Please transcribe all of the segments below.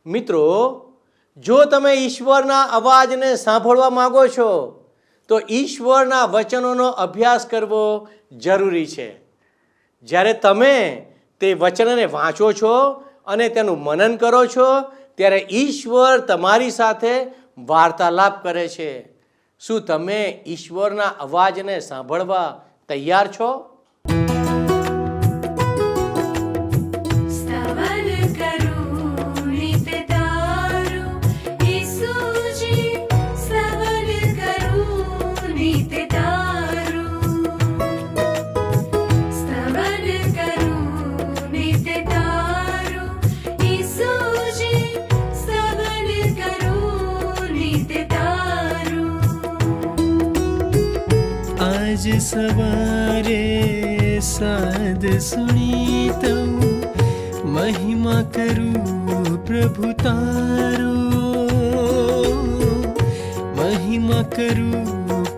મિત્રો, જો તમે ઈશ્વરના અવાજને સાંભળવા માગો છો તો ઈશ્વરના વચનોનો અભ્યાસ કરવો જરૂરી છે. જ્યારે તમે તે વચનને વાંચો છો અને તેનું મનન કરો છો ત્યારે ઈશ્વર તમારી સાથે વાર્તાલાપ કરે છે. શું તમે ઈશ્વરના અવાજને સાંભળવા તૈયાર છો? आज सवारे साद सुनी तो महिमा करूं प्रभु तारो, महिमा करूं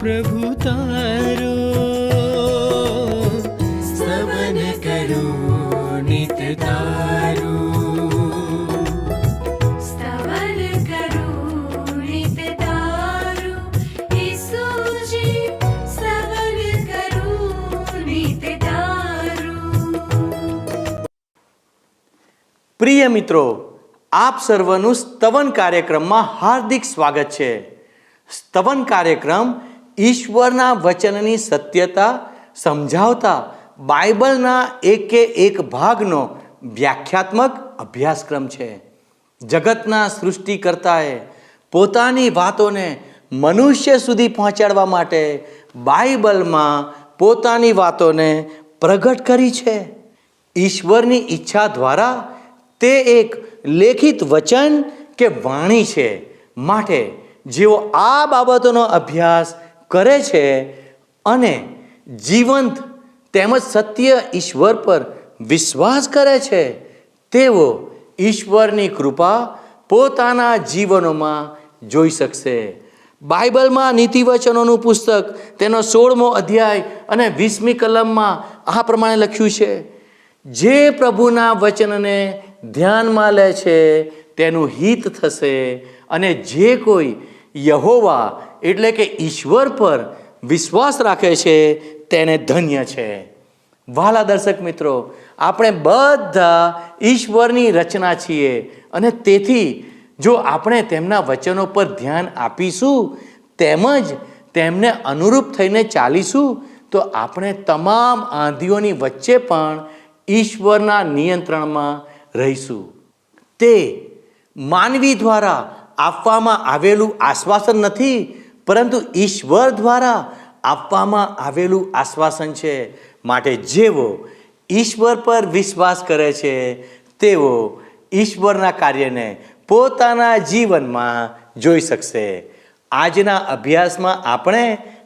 प्रभु तारो, स्तवन करूं नित तारो. પ્રિય મિત્રો, આપ સર્વનું સ્તવન કાર્યક્રમમાં હાર્દિક સ્વાગત છે. સ્તવન કાર્યક્રમ ઈશ્વરના વચનની સત્યતા સમજાવતા બાઇબલના એકે એક ભાગનો વ્યાખ્યાત્મક અભ્યાસક્રમ છે. જગતના સૃષ્ટિકર્તાએ પોતાની વાતોને મનુષ્ય સુધી પહોંચાડવા માટે બાઇબલમાં પોતાની વાતોને પ્રગટ કરી છે. ઈશ્વરની ઈચ્છા દ્વારા તે એક લેખિત વચન કે વાણી છે. માટે જેઓ આ બાબતોનો અભ્યાસ કરે છે અને જીવંત તેમજ સત્ય ઈશ્વર પર વિશ્વાસ કરે છે તેઓ ઈશ્વરની કૃપા પોતાના જીવનોમાં જોઈ શકશે. બાઇબલમાં નીતિવચનોનું પુસ્તક તેનો 16મો અધ્યાય અને 20મી કલમમાં આ પ્રમાણે લખ્યું છે: જે પ્રભુના વચનને ધ્યાનમાં લે છે તેનું હિત થશે, અને જે કોઈ યહોવા એટલે કે ઈશ્વર પર વિશ્વાસ રાખે છે તેને ધન્ય છે. વહાલા દર્શક મિત્રો, આપણે બધા ઈશ્વરની રચના છીએ અને તેથી જો આપણે તેમના વચનો પર ધ્યાન આપીશું તેમજ તેમને અનુરૂપ થઈને ચાલીશું તો આપણે તમામ આંધીઓની વચ્ચે પણ ઈશ્વરના નિયંત્રણમાં રહીશું. તે માનવી દ્વારા આપવામાં આવેલું આશ્વાસન નથી, પરંતુ ઈશ્વર દ્વારા આપવામાં આવેલું આશ્વાસન છે. માટે જેઓ ઈશ્વર પર વિશ્વાસ કરે છે તેઓ ઈશ્વરના કાર્યને પોતાના જીવનમાં જોઈ શકશે. આજના અભ્યાસમાં આપણે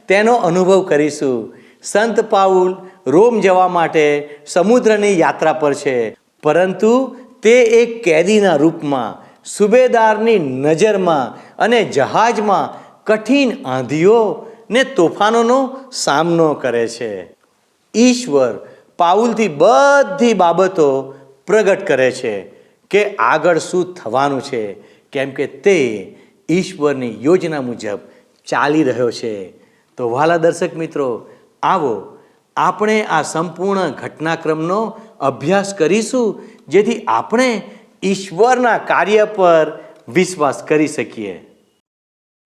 તેનો અનુભવ કરીશું. સંત પાઉલ રોમ જવા માટે સમુદ્રની યાત્રા પર છે, પરંતુ તે એક કેદીના રૂપમાં સુબેદારની નજરમાં અને જહાજમાં કઠિન આંધીઓ ને તોફાનોનો સામનો કરે છે. ઈશ્વર પાઉલથી બધી બાબતો પ્રગટ કરે છે કે આગળ શું થવાનું છે, કેમ કે તે ઈશ્વરની યોજના મુજબ ચાલી રહ્યો છે. તો વહાલા દર્શક મિત્રો, આવો આપણે આ સંપૂર્ણ ઘટનાક્રમનો અભ્યાસ કરીશું જેથી આપણે ઈશ્વરના કાર્ય પર વિશ્વાસ કરી શકીએ.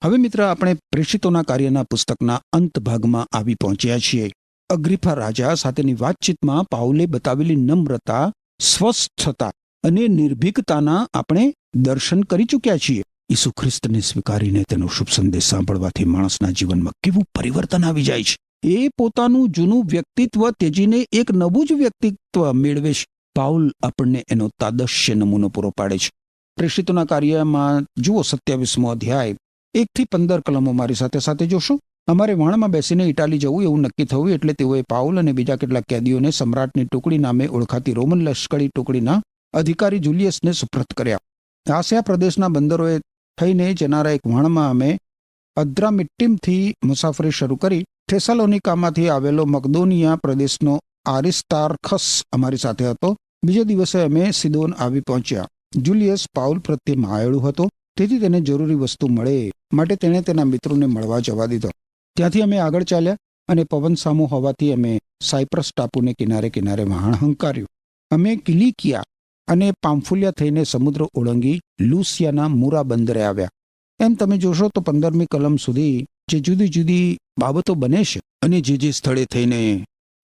હવે મિત્ર, આપણે પ્રેષિતોના કાર્યના પુસ્તકના અંત ભાગમાં આવી પહોંચ્યા છીએ. અગ્રીપા રાજા સાથેની વાતચીતમાં પાઉલે બતાવેલી નમ્રતા, સ્વસ્થતા અને નિર્ભીકતાના આપણે દર્શન કરી ચૂક્યા છીએ. ઈસુ ખ્રિસ્તને સ્વીકારીને તેનો શુભ સંદેશ સાંભળવાથી માણસના જીવનમાં કેવું પરિવર્તન આવી જાય છે. એ પોતાનું જૂનું વ્યક્તિત્વ ત્યજીને એક નવું જ વ્યક્તિત્વ મેળવે છે. પાઉલ આપણને એનો તાદશ્ય નમૂનો પૂરો પાડે છે. પ્રેષિતોના કાર્યમાં જુઓ 27મો અધ્યાય 1 થી 15 કલમો મારી સાથે સાથે જોશો. અમારે વાણમાં બેસીને ઇટાલી જવું એવું નક્કી થયું એટલે તેઓએ પાઉલ અને બીજા કેટલાક કેદીઓને સમ્રાટની ટુકડી નામે ઓળખાતી રોમન લશ્કરી ટુકડીના અધિકારી જુલિયસને સુપ્રત કર્યા. આસિયા પ્રદેશના બંદરોએ થઈને જનારા એક વાણમાં અમે અદ્રામિટ્ટીમથી મુસાફરી શરૂ કરી. થેસાલોનિકામાંથી આવેલો મકદોનિયા પ્રદેશનો આરિસ્તાર્ખસ અમારી સાથે હતો. બીજે દિવસે અમે સિદોન આવી પહોંચ્યા. જુલિયસ પાઉલ પ્રત્યે માયાળુ હતો, તેથી તેને જરૂરી વસ્તુ મળે માટે તેણે તેના મિત્રોને મળવા જવા દીધો. ત્યાંથી અમે આગળ ચાલ્યા અને પવન સામો હોવાથી અમે સાયપ્રસ ટાપુને કિનારે કિનારે વહાણ હંકાર્યું. અમે કિલિકિયા અને પામ્ફુલિયા થઈને સમુદ્ર ઓળંગી લુસિયાના મુરા બંદરે આવ્યા. એમ તમે જોશો તો 15મી કલમ સુધી જે જુદી જુદી બાબતો બને છે અને જે સ્થળે થઈને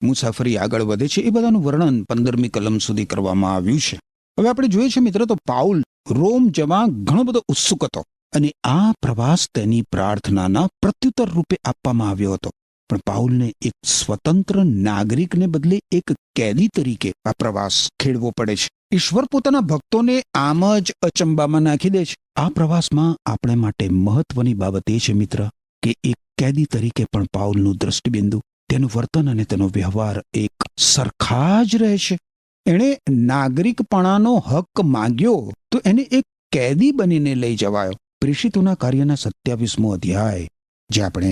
મુસાફરી આગળ વધે છે એ બધાનું વર્ણન 15મી કલમ સુધી કરવામાં આવ્યું છે. હવે આપણે જોઈએ છે મિત્રો, તો પાઉલ રોમ જવા ઘણો બધો ઉત્સુક હતો અને આ પ્રવાસ તેની પ્રાર્થનાના પ્રત્યુત્તર રૂપે આપવામાં આવ્યો હતો. પણ પાઉલને એક સ્વતંત્ર નાગરિકને બદલે એક કેદી તરીકે આ પ્રવાસ ખેડવો પડે છે. ઈશ્વર પોતાના ભક્તોને આમ જ અચંબામાં નાખી દે છે. આ પ્રવાસમાં આપણે માટે મહત્વની બાબત એ છે મિત્ર કે એક કેદી તરીકે પણ પાઉલનું દ્રષ્ટિબિંદુ, તેનું વર્તન અને તેનો વ્યવહાર એક સરખા જ રહે છે. એણે નાગરિકપણાનો હક માંગ્યો તો એને એક કેદી બનીને લઈ જવાયો. પ્રેષિતોના કાર્યના 27મો અધ્યાય જે આપણે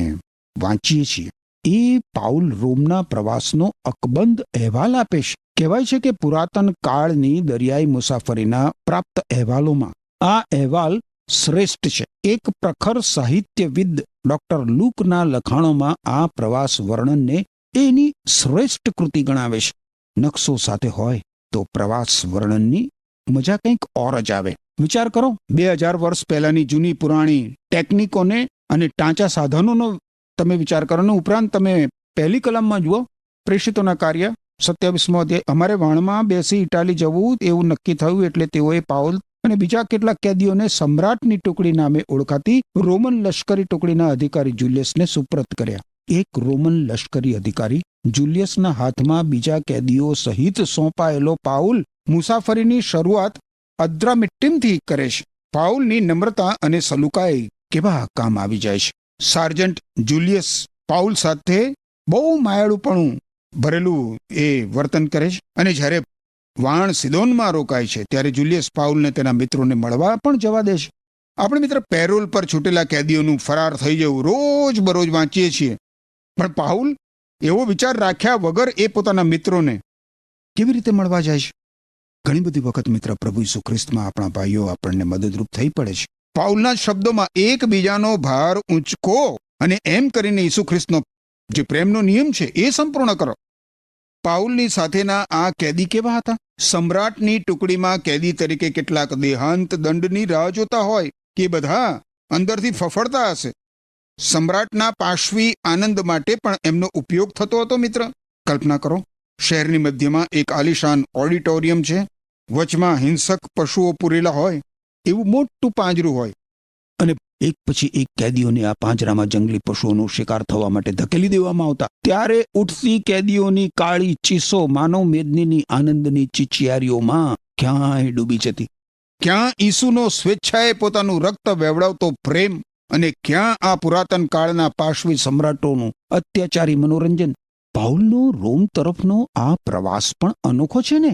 વાંચીએ છીએ એ પાઉલ રોમના પ્રવાસનો અકબંધ અહેવાલ આપે છે. કહેવાય છે કે પુરાતન કાળની દરિયાઈ મુસાફરીના પ્રાપ્ત અહેવાલોમાં આ અહેવાલ શ્રેષ્ઠ છે. એક પ્રખર સાહિત્યવિદ ડોક્ટર લુકના લખાણોમાં આ પ્રવાસ વર્ણનને એની શ્રેષ્ઠ કૃતિ ગણાવે છે. નકશો સાથે હોય તો પ્રવાસ વર્ણનની મજા કંઈક ઓર જ આવે. વિચાર કરો, 2000 વર્ષ પહેલાની જૂની પુરાણી ટેકનિકોને અને ટાંચા સાધનોનો તમે વિચાર કરો ને ઉપરાંત તમે પહેલી કલમમાં જુઓ પ્રેષિતોના કાર્ય 27મો અધ્યાય. અમારે વાણમાં બેસી ઇટાલી જવું એવું નક્કી થયું એટલે તેઓએ પાઉલ અને બીજા કેટલાક કેદીઓને સમ્રાટની ટુકડી નામે ઓળખાતી રોમન લશ્કરી ટુકડીના અધિકારી જુલિયસને સુપ્રત કર્યા. એક રોમન લશ્કરી અધિકારી જુલિયસના હાથમાં બીજા કેદીઓ સહિત સોંપાયેલો પાઉલ મુસાફરીની શરૂઆત અદ્રામિટ્ટીમથી કરે છે. પાઉલની નમ્રતા અને સલુકાએ કેવા કામ આવી જાય છે. સાર્જન્ટ જુલિયસ પાઉલ સાથે બહુ માયાળુપણું ભરેલું એ વર્તન કરે છે અને જ્યારે વાણ સિદોનમાં રોકાય છે ત્યારે જુલિયસ પાઉલને તેના મિત્રોને મળવા પણ જવા દે છે. આપણે મિત્ર પેરોલ પર છૂટેલા કેદીઓનું ફરાર થઈ જવું રોજ બરોજ વાંચીએ છીએ, પણ પાઉલ એવો વિચાર રાખ્યા વગર એ પોતાના મિત્રોને કેવી રીતે મળવા જાય છે? ઘણી બધી વખત મિત્ર પ્રભુ ઈસુ ખ્રિસ્તમાં આપણા ભાઈઓ આપણને મદદરૂપ થઈ પડે છે. પાઉલના શબ્દોમાં એકબીજાનો ભાર ઊંચકો અને એમ કરીને ઈસુ ખ્રિસ્તનો જે પ્રેમનો નિયમ છે એ સંપૂર્ણ કરો. પાઉલની સાથેના આ કેદી કેવા હતા? સમ્રાટની ટુકડીમાં કેદી તરીકે કેટલાક દેહાંત દંડની રાહ જોતા હોય કે બધા અંદરથી ફફડતા હશે. સમ્રાટના પાશવી આનંદ માટે પણ એમનો ઉપયોગ થતો હતો મિત્ર. કલ્પના કરો, શહેરની મધ્યમાં એક આલિશાન ઓડિટોરિયમ છે, વચમાં હિંસક પશુઓ પૂરેલા હોય એવું મોટું પાંજરું હોય અને એક પછી એક કેદીઓને આ પાંજરામાં જંગલી પશુઓનો શિકાર થવા માટે ધકેલી દેવામાં આવતા. ત્યારે ઉઠતી કેદીઓની કાળી ચીસો માનવ મેદનીની આનંદની ચીચિયારીઓમાં ક્યાંય ડૂબી જતી. ક્યાં ઈસુનો સ્વેચ્છાએ પોતાનું રક્ત વેવડાવતો પ્રેમ અને ક્યાં આ પુરાતન કાળના પાશવી સમ્રાટોનું અત્યાચારી મનોરંજન. પાઉલનો રોમ તરફનો આ પ્રવાસ પણ અનોખો છે ને.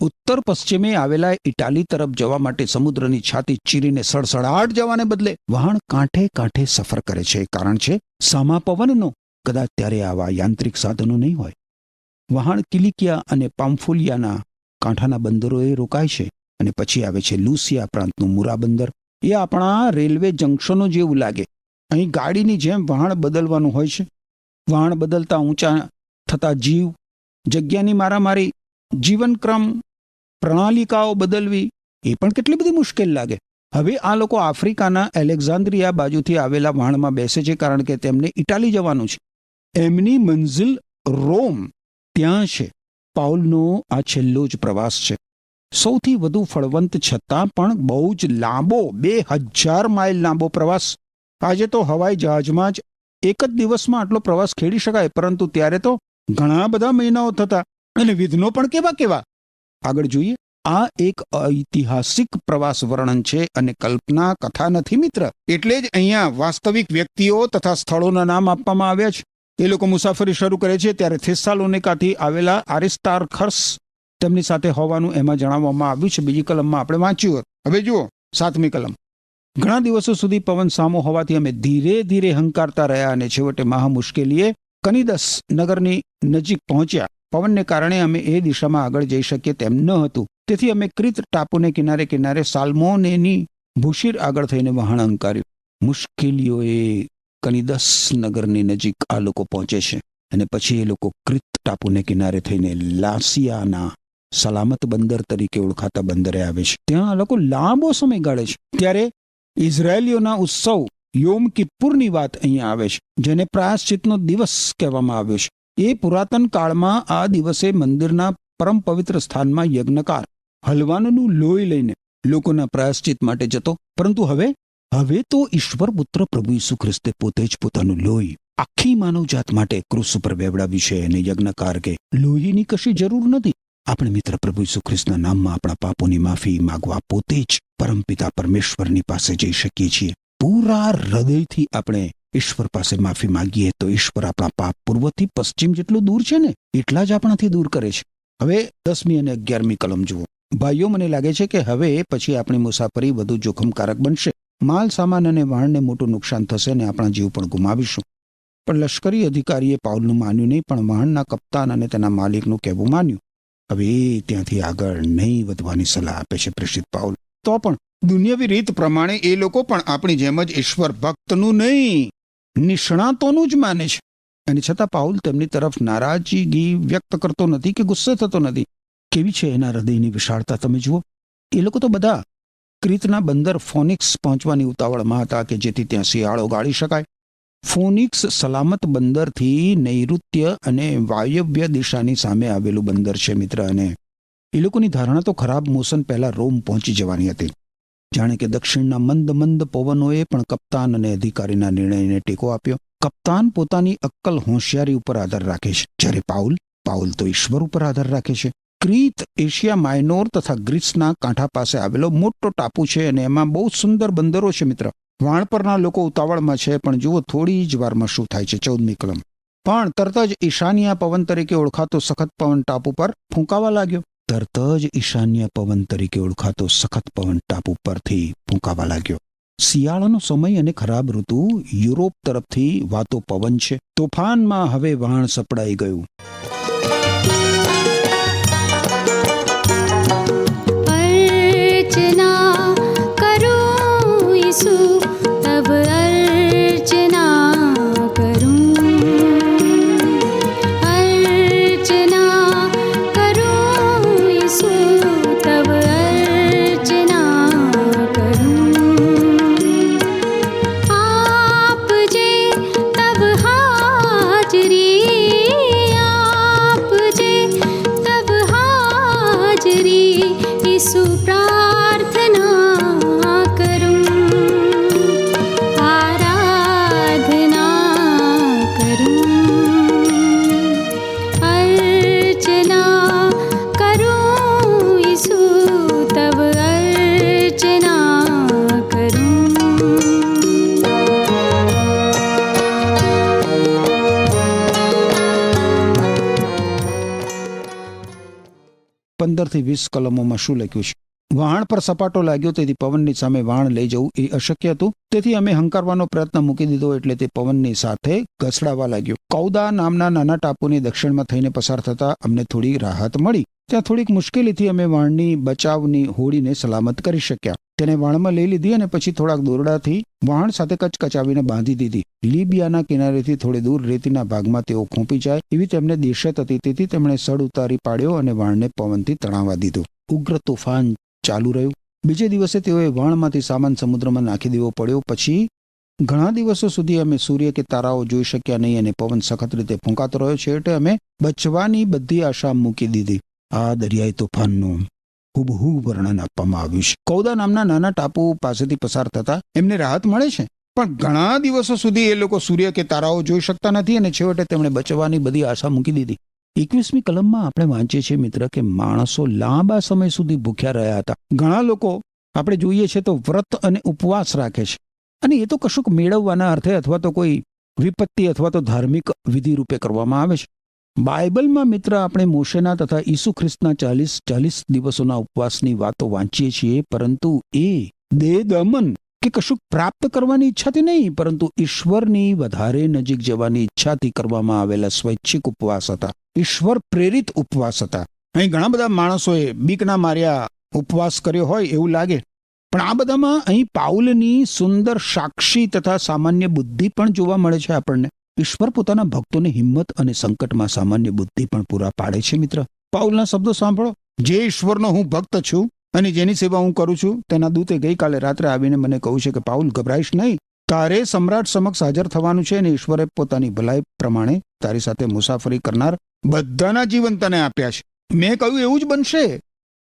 ઉત્તર પશ્ચિમે આવેલા ઇટાલી તરફ જવા માટે સમુદ્રની છાતી ચીરીને સડસડાટ જવાને બદલે વહાણ કાંઠે કાંઠે સફર કરે છે. કારણ છે સામા પવનનો. કદાચ ત્યારે આવા યાંત્રિક સાધનો નહીં હોય. વહાણ કિલિકિયા અને પામ્ફુલિયાના કાંઠાના બંદરોએ રોકાય છે અને પછી આવે છે લુસિયા પ્રાંતનું મુરા બંદર. એ આપણા રેલવે જંકશનો જેવું લાગે. અહીં ગાડીની જેમ વહાણ બદલવાનું હોય છે. વહાણ બદલતા ઊંચા થતા જીવ, જગ્યાની મારામારી, જીવનક્રમ, પ્રણાલિકાઓ બદલવી એ પણ કેટલી બધી મુશ્કેલ લાગે. હવે આ લોકો આફ્રિકાના એલેક્ઝાન્દ્રિયા બાજુથી આવેલા વહાણમાં બેસે છે કારણ કે તેમને ઇટાલી જવાનું છે. એમની મંઝિલ રોમ ત્યાં છે. પાઉલનો આ છેલ્લો જ પ્રવાસ છે. સૌથી વધુ ફળવંત છતાં પણ બહુ જ લાંબો 2000 માઇલ લાંબો પ્રવાસ. આજે તો હવાઈ જહાજમાં જ એક જ દિવસમાં આટલો પ્રવાસ ખેડી શકાય, પરંતુ ત્યારે તો ઘણા બધા મહિનાઓ થતા અને વિઘ્નો પણ કેવા કેવા. આગળ જોઈએ. આ એક ઐતિહાસિક પ્રવાસ વર્ણન છે અને કલ્પના કથા નથી મિત્ર. એટલે જ અહીંયા વાસ્તવિક વ્યક્તિઓ તથા સ્થળોના નામ આપવામાં આવ્યા છે. એ લોકો મુસાફરી શરૂ કરે છે ત્યારે થેસાલોનિકાથી આવેલા આરિસ્ટાર્ખસ તેમની સાથે હોવાનું એમાં જણાવવામાં આવ્યું છે. બીજી કલમમાં આપણે વાંચ્યું. હવે જુઓ 7મી કલમ. ઘણા દિવસો સુધી પવન સામો હોવાથી અમે ધીરે ધીરે હંકારતા રહ્યા અને છેવટે મહા મુશ્કેલીએ કનિદસ નગરની નજીક પહોંચ્યા. પવનને કારણે અમે એ દિશામાં આગળ જઈ શકીએ તેમ ન હતું. તેથી અમે ક્રીત ટાપુને કિનારે કિનારે સાલ્મોનેની ભૂશીર આગળ થઈને વહાણ અંકાર્યું. મુશ્કેલીઓએ કનિદસ નગરની નજીક આ લોકો પહોંચે છે અને પછી એ લોકો ક્રીત ટાપુને કિનારે થઈને લાસિયાના સલામત બંદર તરીકે ઓળખાતા બંદરે આવે છે. ત્યાં આ લોકો લાંબો સમય ગાળે છે. ત્યારે ઇઝરાયેલીઓના ઉત્સવ યોમ કિપ્પુરની વાત અહીંયા આવે છે, જેને પ્રાયશ્ચિતનો દિવસ કહેવામાં આવ્યો છે. એ પુરાતન કાળમાં આ દિવસે મંદિરના પરમ પવિત્ર સ્થાનમાં યજ્ઞકાર હલવાનનું લોહી લઈને લોકોના પ્રાયશ્ચિત માટે જતો. પરંતુ હવે તો ઈશ્વર પુત્ર પ્રભુ ઈસુ ખ્રિસ્તે પોતે જ પોતાનું લોહી આખી માનવજાત માટે ક્રૂસ ઉપર વેવડાવ્યું છે. અને યજ્ઞકાર કે લોહીની કશી જરૂર નથી. આપણે મિત્ર પ્રભુ ઈસુ ખ્રિસ્તના નામમાં આપણા પાપોની માફી માંગવા પોતે જ પરમપિતા પરમેશ્વરની પાસે જઈ શકીએ છીએ. પૂરા હૃદયથી આપણે ઈશ્વર પાસે માફી માંગીએ તો ઈશ્વર આપણા પાપ પૂર્વથી પશ્ચિમ જેટલું દૂર છે ને એટલા જ આપણાથી દૂર કરે છે. હવે 10મી અને 11મી કલમ જુઓ. ભાઈઓ, મને લાગે છે કે હવે પછી આપણી મુસાફરી વધુ જોખમકારક બનશે. માલ સામાન અને વાહનને મોટું નુકસાન થશે અને આપણા જીવ પણ ગુમાવીશું. પણ લશ્કરી અધિકારીએ પાઉલનું માન્યું નહીં, પણ વાહનના કપ્તાન અને તેના માલિકનું કહેવું માન્યું. હવે એ ત્યાંથી આગળ નહીં વધવાની સલાહ આપે છે પ્રેષિત પાઉલ. તો પણ દુનિયાવી રીત પ્રમાણે એ લોકો પણ આપણી જેમ જ ઈશ્વર ભક્તનું નહીં, નિષ્ણાતોનું જ માને છે. અને છતાં પાઉલ તેમની તરફ નારાજગી વ્યક્ત કરતો નથી કે ગુસ્સે થતો નથી. કેવી છે એના હૃદયની વિશાળતા તમે જુઓ. એ લોકો તો બધા ક્રીતના બંદર ફોનિક્સ પહોંચવાની ઉતાવળમાં હતા કે જેથી ત્યાં શિયાળો ગાળી શકાય. ફોનિક્સ સલામત બંદરથી નૈઋત્ય અને વાયવ્ય દિશાની સામે આવેલું બંદર છે મિત્ર. અને એ લોકોની ધારણા તો ખરાબ મોસમ પહેલા રોમ પહોંચી જવાની હતી. જાણે કે દક્ષિણના મંદ પવનોએ પણ કપ્તાન અને અધિકારીના નિર્ણયને ટેકો આપ્યો. કપ્તાન પોતાની અક્કલ હોશિયારી ઉપર આધાર રાખે છે, જ્યારે પાઉલ તો ઈશ્વર ઉપર આધાર રાખે છે. ક્રીત એશિયા માઇનોર તથા ગ્રીસના કાંઠા પાસે આવેલો મોટો ટાપુ છે અને એમાં બહુ સુંદર બંદરો છે મિત્ર. વાણ પરના લોકો ઉતાવળમાં છે, પણ જુઓ થોડી જ વારમાં શું થાય છે. 14મી કલમ. પણ તરત જ ઈશાનિયા પવન તરીકે ઓળખાતો સખત પવન ટાપુ પર ફૂંકાવા લાગ્યો. ટાપુ પરથી ફૂંકાવા લાગ્યો. શિયાળાનો સમય અને ખરાબ ઋતુ. યુરોપ તરફથી વાતો પવન છે. તોફાનમાં હવે વાણ સપડાઈ ગયું. થી 20 કલમોમાં શું લખ્યું છે? વહાણ પર સપાટો લાગ્યો, તેથી પવનની સામે વહાણ લઈ જવું એ અશક્ય હતું. તેથી અમે હંકારવાનો પ્રયત્ન મૂકી દીધો, એટલે તે પવનની સાથે ઘસડાવા લાગ્યો. કૌદા નામના નાના ટાપુની દક્ષિણમાં થઈને પસાર થતા અમને થોડી રાહત મળી. ત્યાં થોડીક મુશ્કેલીથી અમે વાણની બચાવની હોડીને સલામત કરી શક્યા. તેને વાણમાં લઈ લીધી અને પછી થોડાક દોરડાથી વાહણ સાથે કચકચાવીને બાંધી દીધી. લીબિયાના કિનારેથી થોડે દૂર રેતીના ભાગમાં તેઓ ખૂંપી જાય એવી તેમને દહેશત હતી. તેથી તેમણે સડ ઉતારી પાડ્યો અને વાણને પવનથી તણાવવા દીધો. ઉગ્ર તોફાન ચાલુ રહ્યું. બીજે દિવસે તેઓએ વાણમાંથી સામાન સમુદ્રમાં નાખી દેવો પડ્યો. પછી ઘણા દિવસો સુધી અમે સૂર્ય કે તારાઓ જોઈ શક્યા નહીં અને પવન સખત રીતે ફૂંકાતો રહ્યો. છેવટે અમે બચવાની બધી આશા મૂકી દીધી. આ દરિયાઈ તોફાનનું હુબહુ વર્ણન આપવામાં આવ્યું છે. કૌદા નામના નાના ટાપુ પાસેથી પસાર થતા એમને રાહત મળે છે, પણ ઘણા દિવસો સુધી એ લોકો સૂર્ય કે તારાઓ જોઈ શકતા નથી અને છેવટે તેમણે બચવાની બધી આશા મૂકી દીધી. 21મી કલમમાં આપણે વાંચીએ છીએ મિત્ર કે માણસો લાંબા સમય સુધી ભૂખ્યા રહ્યા હતા. ઘણા લોકો આપણે જોઈએ છે તો વ્રત અને ઉપવાસ રાખે છે, અને એ તો કશુંક મેળવવાના અર્થે અથવા તો કોઈ વિપત્તિ અથવા તો ધાર્મિક વિધિ રૂપે કરવામાં આવે છે. બાઇબલમાં મિત્ર આપણે મોશેના તથા ઈસુ ખ્રિસ્તના 40 દિવસોના ઉપવાસની વાતો વાંચીએ છીએ, પરંતુ એ દેહદમન કે કશુંક પ્રાપ્ત કરવાની ઈચ્છાથી નહીં, પરંતુ ઈશ્વરની વધારે નજીક જવાની ઈચ્છાથી કરવામાં આવેલા સ્વૈચ્છિક ઉપવાસ હતા. ઈશ્વર પ્રેરિત ઉપવાસ હતા. અહીં ઘણા બધા માણસોએ બીકના માર્યા ઉપવાસ કર્યો હોય એવું લાગે, પણ આ બધામાં અહીં પાઉલની સુંદર સાક્ષી તથા સામાન્ય બુદ્ધિ પણ જોવા મળે છે આપણને. ઈશ્વર પોતાના ભક્તોને હિંમત અને સંકટમાં સામાન્ય બુદ્ધિ પણ પૂરા પાડે છે. મિત્ર, પાઉલના શબ્દો સાંભળો. જે ઈશ્વરનો હું ભક્ત છું અને જેની સેવા હું કરું છું, તેના દૂતે ગઈકાલે રાત્રે આવીને મને કહ્યું છે કે પાઉલ, ગભરાઈશ નહીં, તારે સમ્રાટ સમક્ષ હાજર થવાનું છે અને ઈશ્વરે પોતાની ભલાઈ પ્રમાણે તારી સાથે મુસાફરી કરનાર બધાના જીવન તને આપ્યા છે. મેં કહ્યું એવું જ બનશે,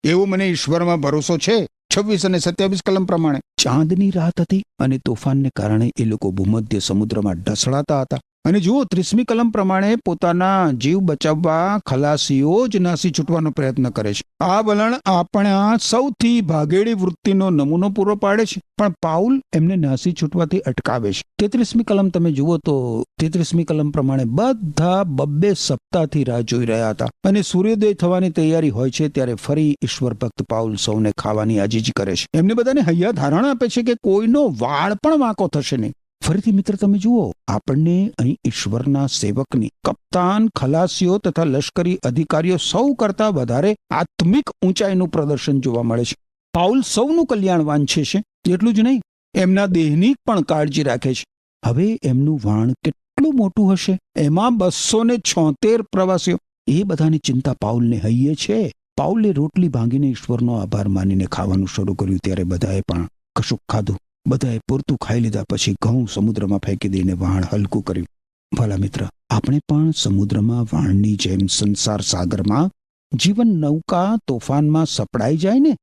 એવો મને ઈશ્વરમાં ભરોસો છે. 26 અને 27 કલમ પ્રમાણે ચાંદની રાત હતી અને તોફાનને કારણે એ લોકો ભૂમધ્ય સમુદ્રમાં ઢસડાતા હતા. અને જુઓ, 30મી કલમ પ્રમાણે પોતાના જીવ બચાવવા ખલાસીઓ જ નાસી છૂટવાનો પ્રયત્ન કરે છે. આ વલણ આપણા સૌથી ભાગેડી વૃત્તિનો નમૂનો પૂરો પાડે છે, પણ પાઉલ એમને નાસી છૂટવાથી અટકાવે છે. 33મી કલમ તમે જુઓ તો 33મી કલમ પ્રમાણે બધા 2 સપ્તાહથી રાહ જોઈ રહ્યા હતા અને સૂર્યોદય થવાની તૈયારી હોય છે ત્યારે ફરી ઈશ્વર ભક્ત પાઉલ સૌને ખાવાની આજીજી કરે છે. એમને બધાને હૈયા ધારણ આપે છે કે કોઈનો વાળ પણ વાંકો થશે નહીં. ફરીથી મિત્ર તમે જુઓ, આપણને અહીં ઈશ્વરના સેવકની, કપ્તાન, ખલાસીઓ તથા લશ્કરી અધિકારીઓ સૌ કરતા વધારે આત્મિક ઊંચાઈનું પ્રદર્શન જોવા મળે છે. પાઉલ સૌનું કલ્યાણ વાંચે છે, એટલું જ નહીં, એમના દેહની પણ કાળજી રાખે છે. હવે એમનું વાણ કેટલું મોટું હશે, એમાં 276 પ્રવાસીઓ, એ બધાની ચિંતા પાઉલને હૈયે છે. પાઉલે રોટલી ભાંગીને ઈશ્વરનો આભાર માનીને ખાવાનું શરૂ કર્યું ત્યારે બધાએ પણ કશુંક ખાધું. બધાએ પૂરતું ખાઈ લીધા પછી ઘઉં સમુદ્રમાં ફેંકી દઈને વહાણ હલકું કર્યું. ભલા મિત્ર, આપણે પણ સમુદ્રમાં વહાણની જેમ સંસાર સાગરમાં જીવન નૌકા તોફાનમાં સપડાઈ જાય ને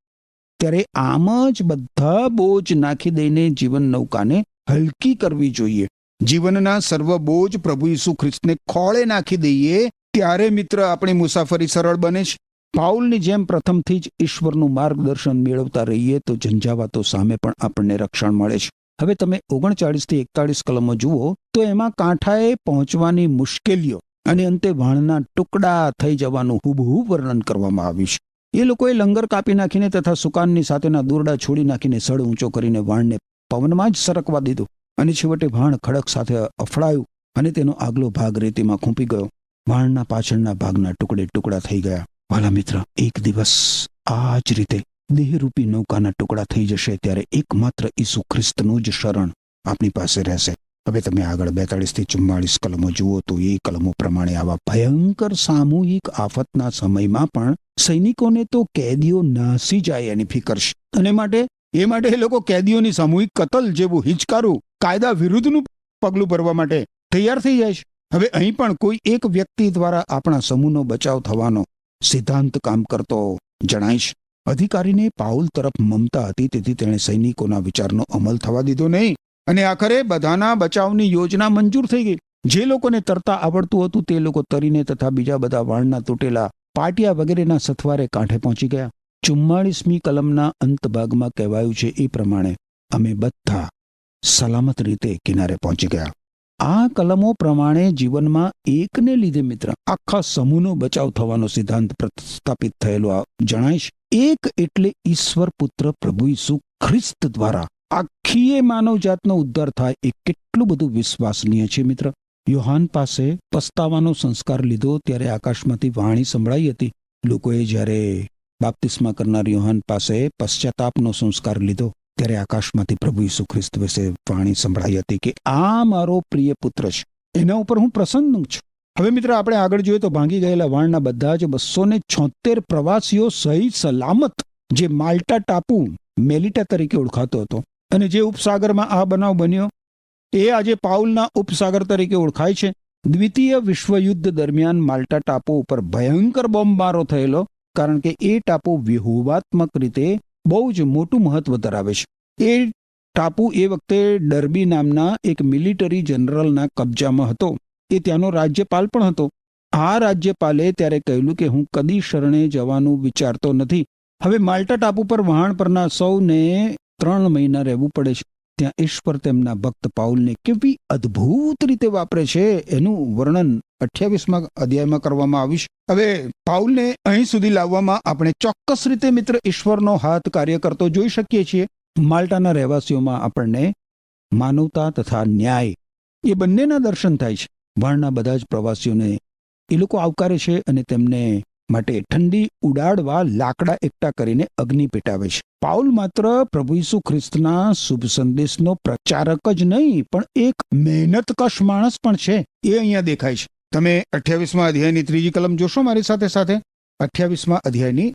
ત્યારે આમ જ બધા બોજ નાખી દઈને જીવન નૌકાને હલકી કરવી જોઈએ. જીવનના સર્વ બોજ પ્રભુ ઈસુ ખ્રિસ્તને ખોળે નાખી દઈએ ત્યારે મિત્ર આપણી મુસાફરી સરળ બને છે. પાઉલની જેમ પ્રથમથી જ ઈશ્વરનું માર્ગદર્શન મેળવતા રહીએ તો ઝંઝાવાતો સામે પણ આપણને રક્ષણ મળે છે. હવે તમે 39 થી 41 કલમો જુઓ તો એમાં કાંઠાએ પહોંચવાની મુશ્કેલીઓ અને અંતે વાણના ટુકડા થઈ જવાનું હુબહુ વર્ણન કરવામાં આવ્યું છે. એ લોકોએ લંગર કાપી નાખીને તથા સુકાનની સાથેના દોરડા છોડી નાખીને સળ ઊંચો કરીને વાણને પવનમાં જ સરકવા દીધું અને છેવટે વાણ ખડક સાથે અફડાયું અને તેનો આગલો ભાગ રેતીમાં ખૂંપી ગયો. વાણના પાછળના ભાગના ટુકડે ટુકડા થઈ ગયા. વાલા મિત્ર, એક દિવસ આ જ રીતે દેહરૂપી નૌકાના ટુકડા થઈ જશે ત્યારે એકમાત્ર ઈસુ ખ્રિસ્તનું જ શરણ આપણી પાસે રહેશે. હવે તમે આગળ 42 થી 44 કલમો જુઓ તો એ કલમો પ્રમાણે આવા ભયંકર સામૂહિક આફતના સમયમાં પણ સૈનિકોને તો કેદીઓ નાસી જાય એની ફિકર છે અને એ માટે એ લોકો કેદીઓની સામૂહિક કતલ જેવું હિચકારું કાયદા વિરુદ્ધનું પગલું ભરવા માટે તૈયાર થઈ જાય છે. હવે અહીં પણ કોઈ એક વ્યક્તિ દ્વારા આપણા સમૂહનો બચાવ થવાનો સિદ્ધાંત કામ કરતો જણાય છે. અધિકારીને પાઉલ તરફ મમતા હતી, તેથી તેણે સૈનિકોના વિચારનો અમલ થવા દીધો નહીં અને આખરે બધાના બચાવની યોજના મંજૂર થઈ ગઈ. જે લોકોને તરતા આવડતું હતું તે લોકો તરીને તથા બીજા બધા વાણના તૂટેલા પાટિયા વગેરેના સથવારે કાંઠે પહોંચી ગયા. 44મી કલમના અંત ભાગમાં કહેવાયું છે એ પ્રમાણે અમે બધા સલામત રીતે કિનારે પહોંચી ગયા. આ કલમો પ્રમાણે જીવનમાં એકને લીધે મિત્ર આખા સમૂહનો બચાવ થવાનો સિદ્ધાંત પ્રસ્થાપિત થયેલો જણાય છે. એક એટલે ઈશ્વર પુત્ર પ્રભુ ઈસુ ખ્રિસ્ત દ્વારા આખી માનવ જાતનો ઉદ્ધાર થાય એ કેટલું બધું વિશ્વાસનીય છે મિત્ર. યોહાન પાસે પસ્તાવાનો સંસ્કાર લીધો ત્યારે આકાશમાંથી વાણી સંભળાઈ હતી. લોકોએ જ્યારે બાપ્તિસ્મા કરનાર યોહાન પાસે પશ્ચાતાપનો સંસ્કાર લીધો ત્યારે આકાશમાંથી પ્રભુ ઈસુ ખ્રિસ્ત વિશે વાણી સંભળાઈ હતી કે આ મારો પ્રિય પુત્ર છે, એના ઉપર હું પ્રસન્ન છું. હવે મિત્ર આપણે આગળ જોઈએ તો ભાંગી ગયેલા વાણના બધા જ 276 પ્રવાસીઓ સહી સલામત જે માલ્ટા ટાપુ મેલિટા તરીકે ઓળખાતો હતો અને જે ઉપસાગરમાં આ બનાવ બન્યો એ આજે પાઉલના ઉપસાગર તરીકે ઓળખાય છે. દ્વિતીય વિશ્વયુદ્ધ દરમિયાન માલ્ટા ટાપુ ઉપર ભયંકર બોમ્બમારો થયેલો, કારણ કે એ ટાપુ વ્યૂહાત્મક રીતે બહુ જ મોટું મહત્વ ધરાવે છે. એ ટાપુ એ વખતે ડર્બી નામના એક મિલિટરી જનરલના કબજામાં હતો. એ ત્યાંનો રાજ્યપાલ પણ હતો. આ રાજ્યપાલે ત્યારે કહેલું કે હું કદી શરણે જવાનું વિચારતો નથી. હવે માલ્ટા ટાપુ પર વહાણ પરના સૌને 3 મહિના રહેવું પડે છે. ત્યાં ઈશ્વર તેમના ભક્ત પાઉલને કેવી અદ્ભુત રીતે વાપરે છે એનું વર્ણન 28મા અધ્યાયમાં કરવામાં આવ્યું છે. હવે પાઉલને અહીં સુધી લાવવામાં આપણે ચોક્કસ રીતે મિત્ર ઈશ્વરનો હાથ કાર્ય કરતો જોઈ શકીએ છીએ. માલ્ટાના રહેવાસીઓમાં આપણને માનવતા તથા ન્યાય એ બંનેના દર્શન થાય છે. વાણના બધા જ પ્રવાસીઓને એ લોકો આવકારે છે અને તેમને માટે ઠંડી ઉડાડવા લાકડા એકઠા કરીને અગ્નિ પેટાવે છે. પાઉલ માત્ર પ્રભુ ઈસુ ખ્રિસ્તના શુભ સંદેશનો પ્રચારક જ નહીં, પણ એક મહેનતકશ માણસ પણ છે. એ અહીંયા દેખાય છે. તમે 28મા અધ્યાયની 3જી કલમ જોશો મારી સાથે સાથે. 28મા અધ્યાયની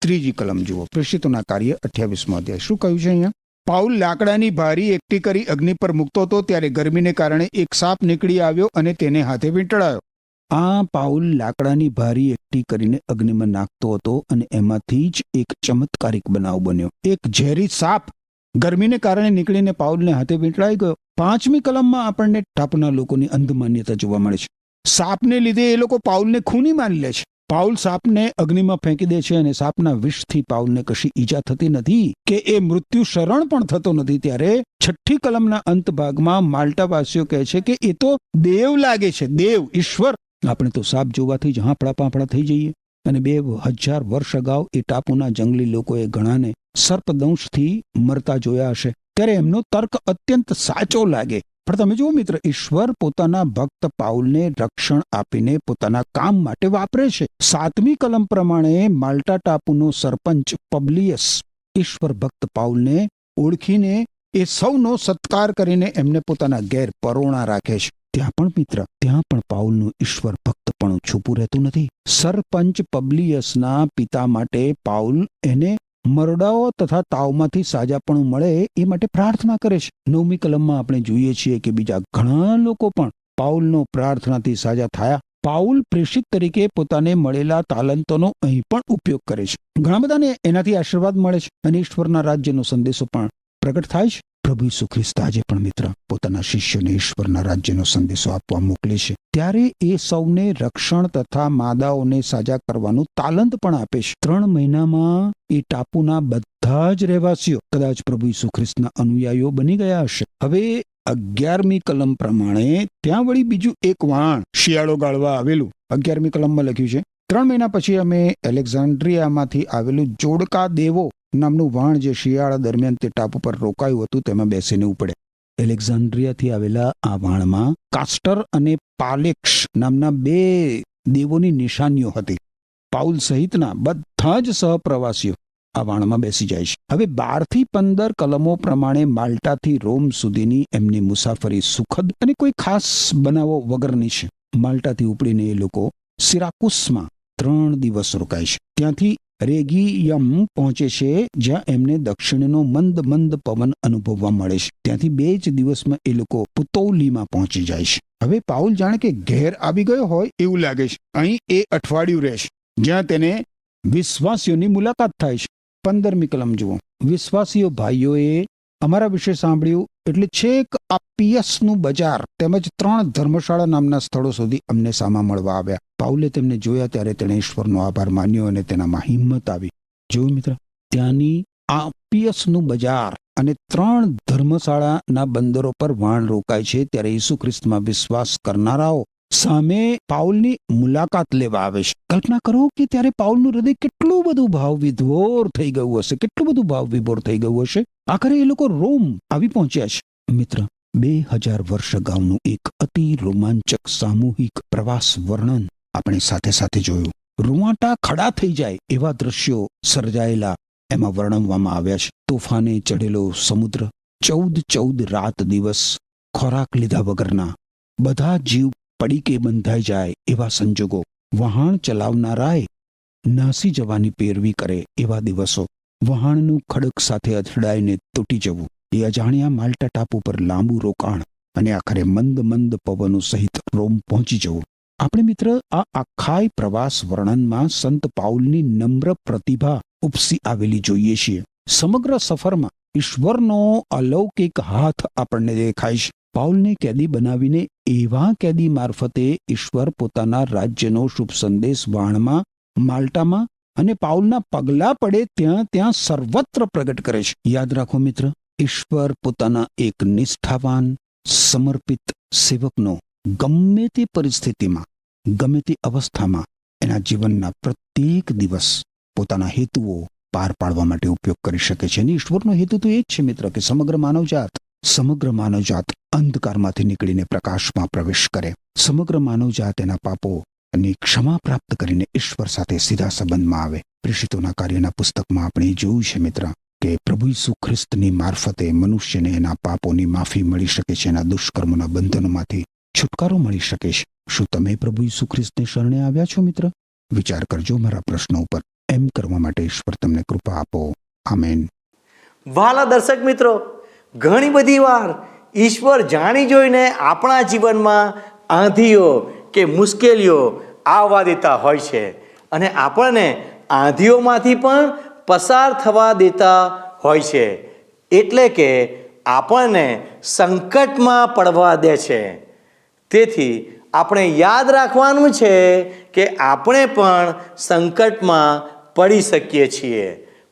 3જી કલમ જુઓ. પ્રેષિતોના કાર્ય 28મો અધ્યાય. શું કહ્યું છે અહીંયા? પાઉલ લાકડાની ભારી એકઠી કરી અગ્નિ પર મૂકતો હતો ત્યારે ગરમીને કારણે એક સાપ નીકળી આવ્યો અને તેને હાથે વીંટળાયો. આ પાઉલ લાકડાની ભારી એકઠી કરીને અગ્નિમાં નાખતો હતો અને એમાંથી જ એક ચમત્કારિક બનાવ બન્યો. એક ઝેરી સાપ ગરમીને કારણે નીકળીને પાઉલને હાથે વીંટળાઈ ગયો. 5મી કલમમાં આપણને ટાપુના લોકોની અંધ માન્યતા જોવા મળે છે. સાપને લીધે એ લોકો પાઉલને ખૂની માની લે છે. પાઉલ સાપને અગ્નિમાં ફેંકી દે છે અને સાપના વિષથી પાઉલને કશી ઈજા થતી નથી કે એ મૃત્યુ શરણ પણ થતો નથી. ત્યારે 6ઠ્ઠી કલમના અંત ભાગમાં માલ્ટાવાસીઓ કહે છે કે એ તો દેવ લાગે છે, દેવ, ઈશ્વર. આપણે તો સાપ જોવાથી જ હાંફળા પાંફળા થઈ જઈએ. અને 2000 વર્ષ અગાઉ એ ટાપુના જંગલી લોકોએ ઘણાને સર્પદંશથી મરતા જોયા હશે. ત્યારે એમનો તર્ક અત્યંત સાચો લાગે. પણ તમે જુઓ મિત્ર, ઈશ્વર પોતાના ભક્ત પાઉલને રક્ષણ આપીને પોતાના કામ માટે વાપરે છે. 7મી કલમ પ્રમાણે માલ્ટા ટાપુનો સરપંચ પબ્લિયસ ઈશ્વર ભક્ત પાઉલને ઓળખીને એ સૌનો સત્કાર કરીને એમને પોતાના ઘેર પરોણા રાખે છે. ત્યાં પણ મિત્ર, ત્યાં પણ પાઉલનું ઈશ્વર ભક્તપણું છૂપું રહેતું નથી. સરપંચ પબ્લિયસના પિતા માટે પાઉલ એને મરડાઓ તથા તાવમાંથી સાજાપણું મળે એ માટે પ્રાર્થના કરે છે. 9મી કલમમાં આપણે જોઈએ છીએ કે બીજા ઘણા લોકો પણ પાઉલનો પ્રાર્થનાથી સાજા થયા. પાઉલ પ્રેષિત તરીકે પોતાને મળેલા તાલંતોનો અહીં પણ ઉપયોગ કરે છે. ઘણા બધાને એનાથી આશીર્વાદ મળે છે અને ઈશ્વરના રાજ્યનો સંદેશો પણ પ્રગટ થાય છે. પ્રભુ ઈસુ ખ્રિસ્ત આજે પણ મિત્ર પોતાના શિષ્યોને ઈશ્વરના રાજ્યનો સંદેશો આપવા મોકલે છે. ત્યારે એ સૌને રક્ષણ તથા માદાઓને સાજા કરવાનું તાલંત પણ આપે છે. 3 મહિનામાં એ ટાપુના બધા જ રહેવાસીઓ કદાચ પ્રભુ ઈસુ ખ્રિસ્તના અનુયાયીઓ બની ગયા હશે. હવે 11મી કલમ પ્રમાણે ત્યાં વળી બીજું એક વાણ શિયાળો ગાળવા આવેલું 11મી કલમમાં લખ્યું છે. 3 મહિના પછી અમે એલેક્ઝાન્ડ્રિયામાંથી આવેલું જોડકા દેવો નામનું વાણ જે શિયાળા દરમિયાન તે ટાપુ પર રોકાયું હતું તેમાં બેસીને ઉપડે. એલેક્ઝાન્ડ્રિયાથી આવેલા આ વાણમાં કાસ્ટર અને પાલેક્ષ નામના 2 દેવોની નિશાનીઓ હતી. પાઉલ સહિતના બધા જ સહપ્રવાસીઓ આ વાણમાં બેસી જાય છે. હવે 12 થી 15 કલમો પ્રમાણે માલ્ટાથી રોમ સુધીની એમની મુસાફરી સુખદ અને કોઈ ખાસ બનાવો વગરની છે. માલ્ટાથી ઉપડીને એ લોકો સિરાકુસમાં 3 દિવસ રોકાય છે. ત્યાંથી રેગિયમ પહોંચે છે, જ્યાં એમને દક્ષિણનો મંદ મંદ પવન અનુભવવા મળે છે. ત્યાંથી 2 જ દિવસમાં એ લોકો પુતૌલીમાં પહોંચી જાય છે. હવે પાઉલ જાણે કે ઘેર આવી ગયો હોય એવું લાગે છે. અહીં એ અઠવાડિયું રહે છે, જ્યાં તેને વિશ્વાસીઓની મુલાકાત થાય છે. 15મી કલમ જુઓ. વિશ્વાસીઓ ભાઈઓએ અમારા વિશે સાંભળ્યું એટલે છેક આપિયસનું બજાર તેમજ 3 ધર્મશાળા નામના સ્થળો સુધી અમને સામા મળવા આવ્યા. પાઉલે તેમને જોયા ત્યારે તેણે ઈશ્વરનો આભાર માન્યો અને તેનામાં હિંમત આવી. જોયું મિત્ર, ત્યાંની આપિયસનું બજાર અને 3 ધર્મશાળાના બંદરો પર વાણ રોકાય છે. ત્યારે ઈસુ ખ્રિસ્તમાં વિશ્વાસ કરનારાઓ સામે પાઉલની મુલાકાત લેવા આવે છે. કલ્પના કરો કે ત્યારે પાઉલનું હૃદય કેટલું બધું ભાવ વિભોર થઈ ગયું હશે, કેટલું બધું ભાવ વિભોર થઈ ગયું હશે. આખરે એ લોકો રોમ આવી પહોંચ્યા છે. મિત્ર, 2000 વર્ષ અગાઉનું એક અતિ રોમાંચક સામૂહિક પ્રવાસ વર્ણન આપણે સાથે સાથે જોયું. રૂવાટા ખડા થઈ જાય એવા દ્રશ્યો સર્જાયેલા એમાં વર્ણવવામાં આવ્યા છે. તોફાને ચઢેલો સમુદ્ર, 14 રાત દિવસ ખોરાક લીધા વગરના, બધા જીવ પડીકે બંધાઈ જાય એવા સંજોગો, વહાણ ચલાવનારાએ નાસી જવાની પેરવી કરે એવા દિવસો, વહાણનું ખડક સાથે અથડાઈને તૂટી જવું, એ અજાણ્યા માલ્ટા ટાપુ પર લાંબુ રોકાણ અને આખરે મંદ મંદ પવનો સહિત રોમ પહોંચી જવું. આપણે મિત્ર આ આખાય પ્રવાસ વર્ણનમાં સંત પાઉલની નમ્ર પ્રતિભા ઉપસી આવેલી જોઈએ છીએ. સમગ્ર સફરમાં ઈશ્વરનો અલૌકિક હાથ આપણને દેખાય છે. પાઉલને કેદી બનાવીને એવા કેદી મારફતે ઈશ્વર પોતાના રાજ્યનો શુભ સંદેશ વાણમાં, માલ્ટામાં અને પાઉલના પગલા પડે ત્યાં સર્વત્ર પ્રગટ કરે છે. યાદ રાખો મિત્ર, ઈશ્વર પોતાના એક નિષ્ઠાવાન સમર્પિત સેવકનો ગમે તે પરિસ્થિતિમાં, ગમે તે અવસ્થામાં એના જીવનના પ્રત્યેક દિવસ પોતાના હેતુઓ પાર પાડવા માટે ઉપયોગ કરી શકે છે. અને ઈશ્વરનો હેતુ તો એ જ છે મિત્ર કે સમગ્ર માનવજાત અંધકારમાંથી નીકળીને પ્રકાશમાં પ્રવેશ કરે. સમગ્ર માનવજાત એના પાપો અને ક્ષમા પ્રાપ્ત કરીને ઈશ્વર સાથે સીધા સંબંધમાં આવે. પ્રેષિતોના કાર્યના પુસ્તકમાં આપણે જોયું છે મિત્ર કે પ્રભુ ઈસુ ખ્રિસ્તની મારફતે મનુષ્યને એના પાપોની માફી મળી શકે છે, એના દુષ્કર્મોના બંધનોમાંથી છુટકારો મળી શકે છે. શું તમે પ્રભુ ઈસુ ખ્રિસ્તને શરણે આવ્યા છો મિત્ર? વિચાર કરજો મારા પ્રશ્નો ઉપર. એમ કરવા માટે ઈશ્વર તમને કૃપા આપો. આમેન. વહાલા દર્શક મિત્રો, ઘણી બધી વાર ઈશ્વર જાણી જોઈને આપણા જીવનમાં આંધીઓ કે મુશ્કેલીઓ આવવા દેતા હોય છે અને આપણને આંધીઓમાંથી પણ પસાર થવા દેતા હોય છે, એટલે કે આપણને સંકટમાં પડવા દે છે. તેથી આપણે યાદ રાખવાનું છે કે આપણે પણ સંકટમાં પડી શકીએ છીએ,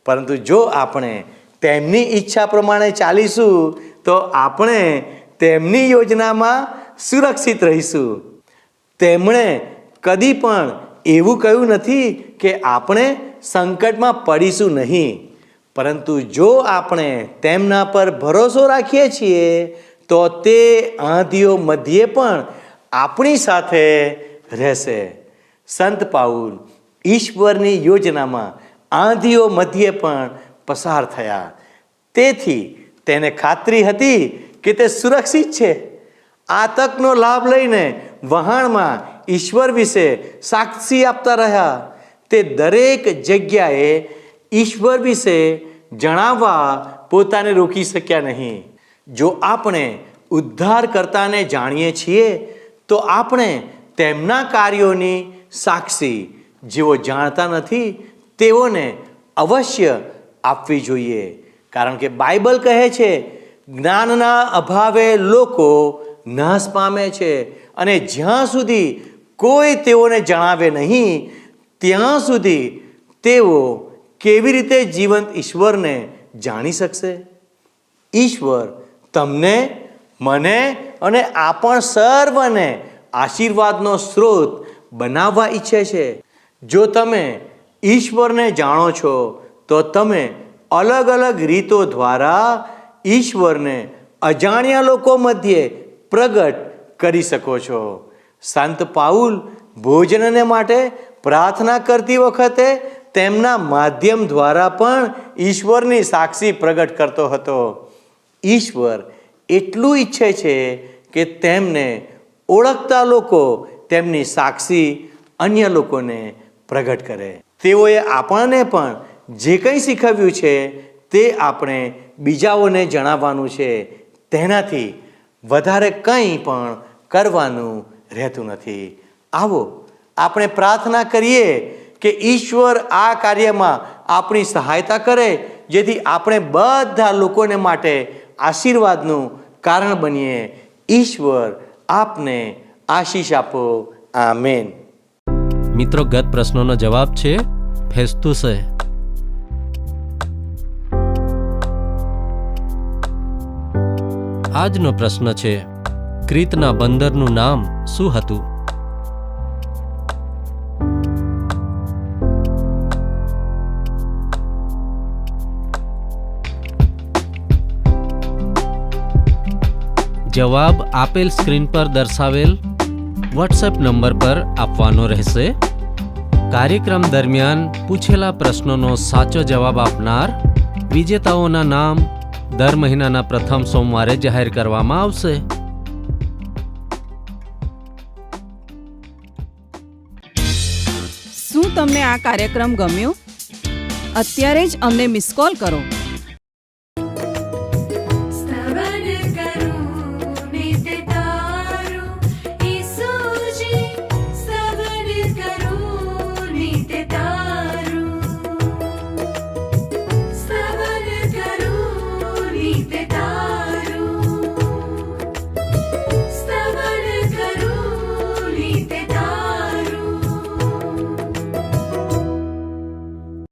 પરંતુ જો આપણે તેમની ઈચ્છા પ્રમાણે ચાલીશું તો આપણે તેમની યોજનામાં સુરક્ષિત રહીશું. તેમણે કદી પણ એવું કહ્યું નથી કે આપણે સંકટમાં પડીશું નહીં, પરંતુ જો આપણે તેમના પર ભરોસો રાખીએ છીએ તો તે આંધીઓ મધ્યે પણ આપણી સાથે રહેશે. સંત પાઉલ ઈશ્વરની યોજનામાં આંધીઓ મધ્યે પણ પસાર થયા, તેથી તેને ખાતરી હતી કે તે સુરક્ષિત છે. આ તકનો લાભ લઈને વહાણમાં ઈશ્વર વિશે સાક્ષી આપતા રહ્યા. તે દરેક જગ્યાએ ઈશ્વર વિશે જણાવવા પોતાને રોકી શક્યા નહીં. જો આપણે ઉદ્ધારકર્તાને જાણીએ છીએ તો આપણે તેમના કાર્યોની સાક્ષી જેઓ જાણતા નથી તેઓને અવશ્ય આપવી જોઈએ, કારણ કે બાઇબલ કહે છે જ્ઞાનના અભાવે લોકો નાશ પામે છે અને જ્યાં સુધી કોઈ તેઓને જણાવે નહીં ત્યાં સુધી તેઓ કેવી રીતે જીવંત ઈશ્વરને જાણી શકશે? ઈશ્વર તમને, મને અને આપણ સર્વને આશીર્વાદનો સ્ત્રોત બનાવવા ઈચ્છે છે. જો તમે ઈશ્વરને જાણો છો તો તમે અલગ અલગ રીતો દ્વારા ઈશ્વરને અજાણ્યા લોકો મધ્યે પ્રગટ કરી શકો છો. સંત પાઉલ ભોજનને માટે પ્રાર્થના કરતી વખતે તેમના માધ્યમ દ્વારા પણ ઈશ્વરની સાક્ષી પ્રગટ કરતો હતો. ઈશ્વર એટલું ઈચ્છે છે કે તેમને ઓળખતા લોકો તેમની સાક્ષી અન્ય લોકોને પ્રગટ કરે. તેઓએ આપણને પણ જે કંઈ શીખવ્યું છે તે આપણે બીજાઓને જણાવવાનું છે. તેનાથી વધારે કંઈ પણ કરવાનું રહેતું નથી. આવો આપણે પ્રાર્થના કરીએ કે ઈશ્વર આ કાર્યમાં આપણી સહાયતા કરે, જેથી આપણે બધા લોકોને માટે આશીર્વાદનું કારણ બનીએ. ઈશ્વર આપને આશીષ આપો. આમેન. મિત્રો, ગત પ્રશ્નોનો જવાબ છે ફેસ્તુસે. આજનો પ્રશ્ન છે, ક્રીતના બંદરનું નામ શું હતું? જવાબ આપેલ સ્ક્રીન પર દર્શાવેલ વોટ્સએપ નંબર પર આપવાનો રહેશે. કાર્યક્રમ દરમિયાન પૂછેલા પ્રશ્નોનો સાચો જવાબ આપનાર વિજેતાઓના નામ દર મહિનાના પ્રથમ સોમવારે જાહેર કરવામાં આવશે. શું તમને આ કાર્યક્રમ ગમ્યો? અત્યારે જ અમને મિસ કોલ કરો.